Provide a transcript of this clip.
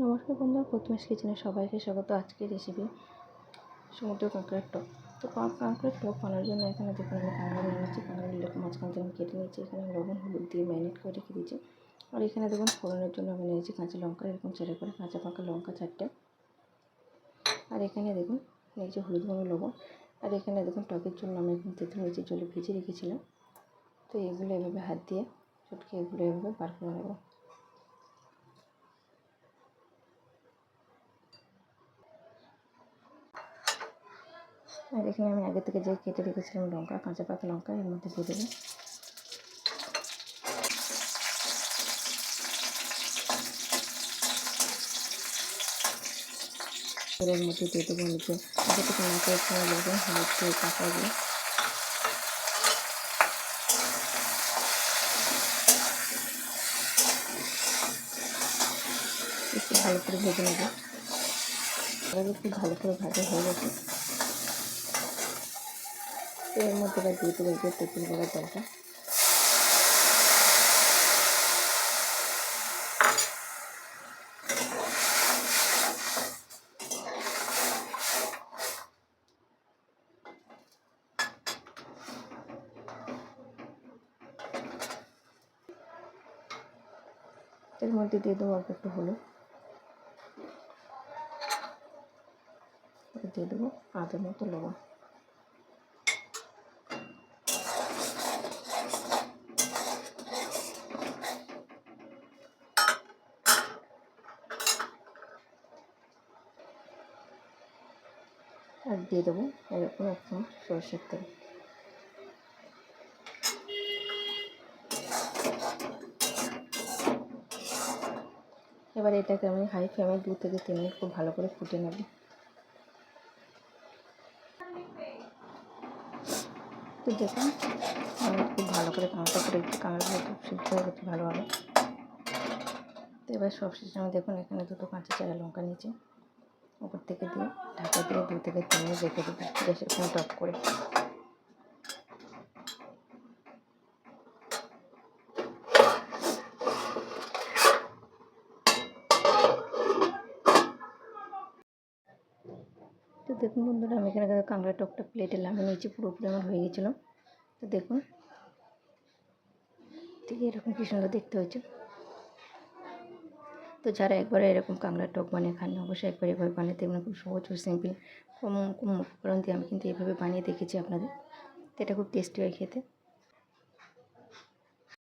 নমস্কার বন্ধুরা, প্রথমেশ কিচেনে সবাইকে স্বাগত। আজকের রেসিপি সমুদ্র কাঁকড়ার টক। তো কাঁকড়ার টক বানানোর জন্য এখানে দেখুন আমি কাঁকড়া নিয়ে নিচ্ছি। কাঁকড়াগুলোকে মাঝখান থেকে আমি কেটে নিয়েছি। এখানে আমি লবণ হলুদ দিয়ে ম্যারিনেট করে রেখে দিয়েছি। আর এখানে দেখুন ফোড়নের জন্য আমি নিয়েছি কাঁচা লঙ্কা, এরকম ছেড়ে করে কাঁচা পাকা লঙ্কা 4টে। আর এখানে দেখুন নিয়েছি হলুদ গুঁড়ো, লবণ। আর এখানে দেখুন টকের জন্য আমি এখন তেঁতুল নিয়েছি, জলে ভিজে রেখেছিলাম। তো এগুলো এভাবে হাত দিয়ে চটকে এগুলো এভাবে বার করে নেব। আর এখানে আমি আগে থেকে যে কেটে রেখেছিলাম লঙ্কা, কাঁচা পাকা লঙ্কা এর মধ্যে দিয়ে দেবো। এর মধ্যে দিয়ে দেবো নিচে আগে থেকে না করে সময় লাগবে হলুদ দিয়ে কাঁচাগুলো। একটু ভালো করে ভেজে নেবো। এবার একটু ভালো করে ভাজা হয়ে গেছে। এর মধ্যে এবার দিয়ে দেবো যে তেঁতুল বড়ার জলটা। এর মধ্যে দিয়ে দেবো অল্প একটু হলুদ, দিয়ে দেবো আধের মতো লবণ। আর দিয়ে দেবো এরকম একটু সরষের তেল। এবার এটাকে আমি হাই ফ্লেমে 2 থেকে 3 মিনিট খুব ভালো করে ফুটে নেব। তো দেখুন আমি খুব ভালো করে কাঁচা করে একটু কাঁকড়াগুলো খুব সিদ্ধ হয়ে গেছে ভালোভাবে। তো এবার সবশেষে আমি দেখুন এখানে 2টো কাঁচা চারা লঙ্কা নিয়েছি, উপর থেকে দিয়ে ঢাকা দিয়ে 2 থেকে 3 মিনিট রেখে দেবো গ্যাসের ফ্লেম অফ করে। তো দেখুন বন্ধুরা, আমি এখানে কাঁকড়া টকটা প্লেটে নামিয়ে নিয়েছি, পুরোপুরি আমার হয়ে গেছিলো। তো দেখুন ঠিক এরকম কি সুন্দর দেখতে হয়েছে। তো যারা একবারে এরকম কাঁকড়ার টক বানিয়ে খান, অবশ্যই একবার এভাবে বানিয়ে দেখবেন। খুব সহজ ও সিম্পল, কম উপকরণ দিয়ে আমি কিন্তু এভাবে বানিয়ে দেখেছি আপনাদের। তো এটা খুব টেস্টি হয় খেতে।